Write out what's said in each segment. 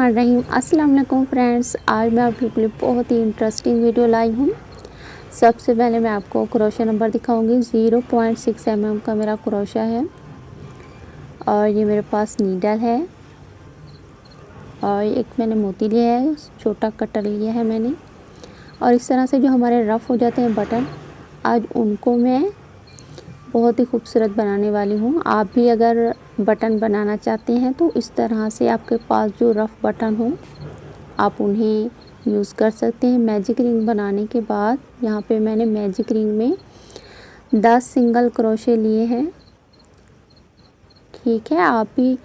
बिस्मिल्लाहिर्रहमानिर्रहीम। अस्सलाम वालेकुम फ्रेंड्स, आज मैं आपके लिए बहुत ही इंटरेस्टिंग वीडियो लाई हूँ। सबसे पहले मैं आपको क्रोशा नंबर दिखाऊंगी। 0.6 mm का मेरा क्रोशा है और ये मेरे पास नीडल है और एक मैंने मोती लिया है, छोटा कटर लिया है मैंने। और इस तरह से जो हमारे रफ़ हो जाते हैं बटन, आज उनको मैं बहुत ही खूबसूरत बनाने वाली हूँ। आप भी अगर बटन बनाना चाहते हैं तो इस तरह से आपके पास जो रफ़ बटन हो आप उन्हें यूज़ कर सकते हैं। मैजिक रिंग बनाने के बाद यहाँ पे मैंने मैजिक रिंग में 10 सिंगल क्रोशे लिए हैं। ठीक है, आप भी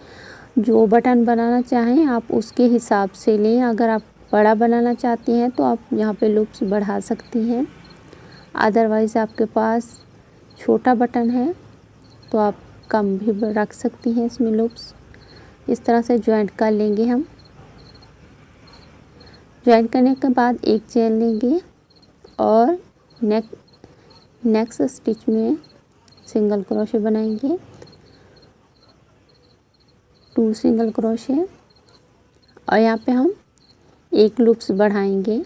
जो बटन बनाना चाहें आप उसके हिसाब से लें। अगर आप बड़ा बनाना चाहती हैं तो आप यहाँ पे लूप्स बढ़ा सकती हैं, अदरवाइज़ आपके पास छोटा बटन है तो आप कम भी रख सकती हैं इसमें लूप्स। इस तरह से जॉइंट कर लेंगे हम। जॉइंट करने के बाद एक चेन लेंगे और नेक्स्ट स्टिच में सिंगल क्रोशे बनाएंगे, 2 सिंगल क्रोशे और यहाँ पे हम एक लूप्स बढ़ाएंगे।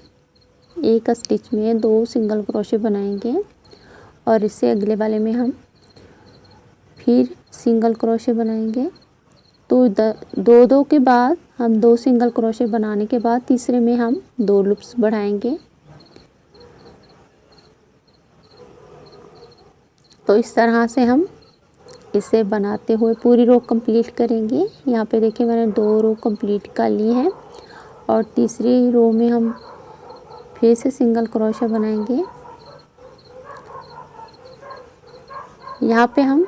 एक स्टिच में 2 सिंगल क्रोशे बनाएंगे और इससे अगले वाले में हम फिर सिंगल क्रोशे बनाएंगे। तो दो के बाद हम 2 सिंगल क्रोशे बनाने के बाद तीसरे में हम 2 लूप्स बढ़ाएंगे। तो इस तरह से हम इसे बनाते हुए पूरी रो कंप्लीट करेंगे। यहाँ पे देखिए मैंने 2 रो कंप्लीट कर ली है और तीसरी रो में हम फिर से सिंगल क्रोशे बनाएंगे। यहाँ पे हम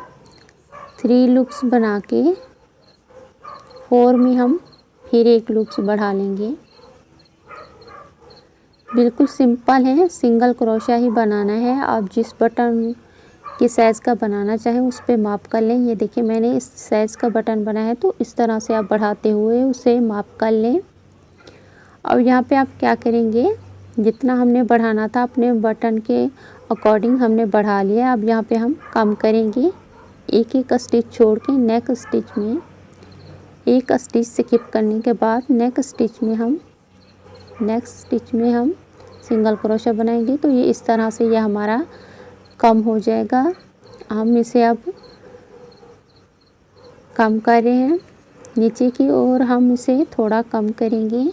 3 लूप्स बना के 4 में हम फिर एक लूप्स बढ़ा लेंगे। बिल्कुल सिंपल है, सिंगल क्रोशा ही बनाना है। आप जिस बटन के साइज़ का बनाना चाहें उस पे माप कर लें। ये देखिए मैंने इस साइज़ का बटन बनाया है तो इस तरह से आप बढ़ाते हुए उसे माप कर लें। और यहाँ पे आप क्या करेंगे, जितना हमने बढ़ाना था अपने बटन के अकॉर्डिंग हमने बढ़ा लिया। अब यहाँ पे हम कम करेंगे, एक एक स्टिच छोड़ के नेक्स्ट स्टिच में एक स्टिच स्किप करने के बाद नेक्स्ट स्टिच में हम सिंगल क्रोशा बनाएंगे। तो ये इस तरह से ये हमारा कम हो जाएगा। हम इसे अब कम कर रहे हैं नीचे की ओर, हम इसे थोड़ा कम करेंगे।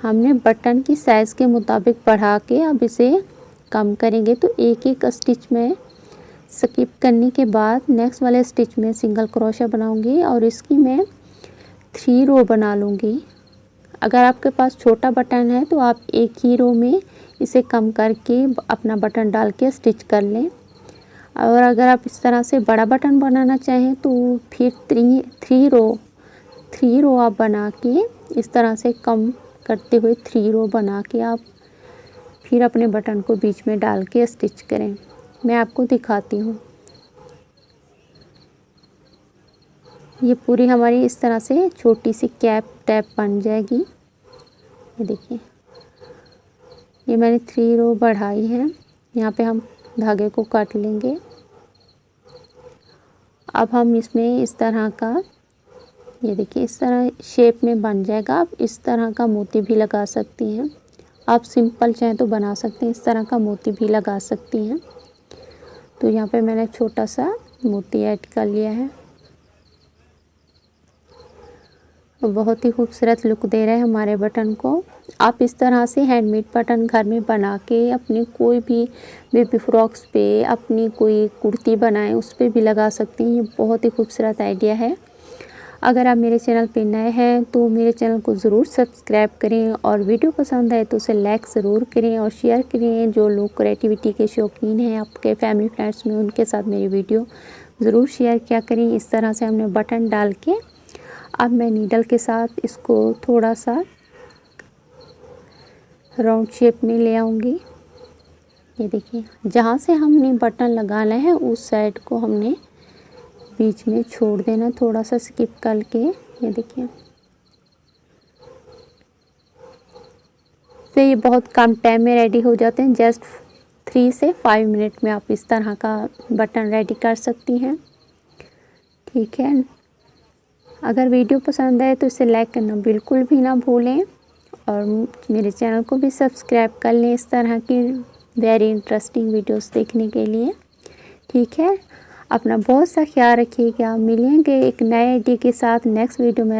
हमने बटन की साइज़ के मुताबिक बढ़ा के अब इसे कम करेंगे। तो एक एक स्टिच में स्किप करने के बाद नेक्स्ट वाले स्टिच में सिंगल क्रोशा बनाऊंगी और इसकी मैं 3 रो बना लूँगी। अगर आपके पास छोटा बटन है तो आप एक ही रो में इसे कम करके अपना बटन डाल के स्टिच कर लें। और अगर आप इस तरह से बड़ा बटन बनाना चाहें तो फिर 3 रो आप बना के इस तरह से कम करते हुए 3 रो बना के आप फिर अपने बटन को बीच में डाल के स्टिच करें। मैं आपको दिखाती हूँ। ये पूरी हमारी इस तरह से छोटी सी कैप टैप बन जाएगी। ये देखिए ये मैंने 3 रो बढ़ाई है। यहाँ पे हम धागे को काट लेंगे। अब हम इसमें इस तरह का, ये देखिए इस तरह शेप में बन जाएगा। आप इस तरह का मोती भी लगा सकती हैं। आप सिंपल चाहें तो बना सकते हैं, इस तरह का मोती भी लगा सकती हैं। तो यहाँ पे मैंने छोटा सा मोती ऐड कर लिया है। बहुत ही खूबसूरत लुक दे रहा है हमारे बटन को। आप इस तरह से हैंडमेड बटन घर में बना के अपनी कोई भी बेबी फ्रॉक्स पे, अपनी कोई कुर्ती बनाएं उस पे भी लगा सकती हैं। ये बहुत ही खूबसूरत आइडिया है। अगर आप मेरे चैनल पे नए हैं तो मेरे चैनल को ज़रूर सब्सक्राइब करें और वीडियो पसंद आए तो उसे लाइक ज़रूर करें और शेयर करें। जो लोग क्रिएटिविटी के शौकीन हैं आपके फैमिली फ्रेंड्स में, उनके साथ मेरी वीडियो ज़रूर शेयर किया करें। इस तरह से हमने बटन डाल के अब मैं नीडल के साथ इसको थोड़ा सा राउंड शेप में ले आऊँगी। ये देखिए जहाँ से हमने बटन लगाना है उस साइड को हमने बीच में छोड़ देना, थोड़ा सा स्किप करके। ये देखिए तो ये बहुत कम टाइम में रेडी हो जाते हैं। जस्ट 3 से 5 मिनट में आप इस तरह का बटन रेडी कर सकती हैं। ठीक है, अगर वीडियो पसंद आए तो इसे लाइक करना बिल्कुल भी ना भूलें और मेरे चैनल को भी सब्सक्राइब कर लें इस तरह की वेरी इंटरेस्टिंग वीडियोस देखने के लिए। ठीक है, अपना बहुत सा ख्याल रखिएगा। मिलेंगे एक नए आइडिया के साथ नेक्स्ट वीडियो में।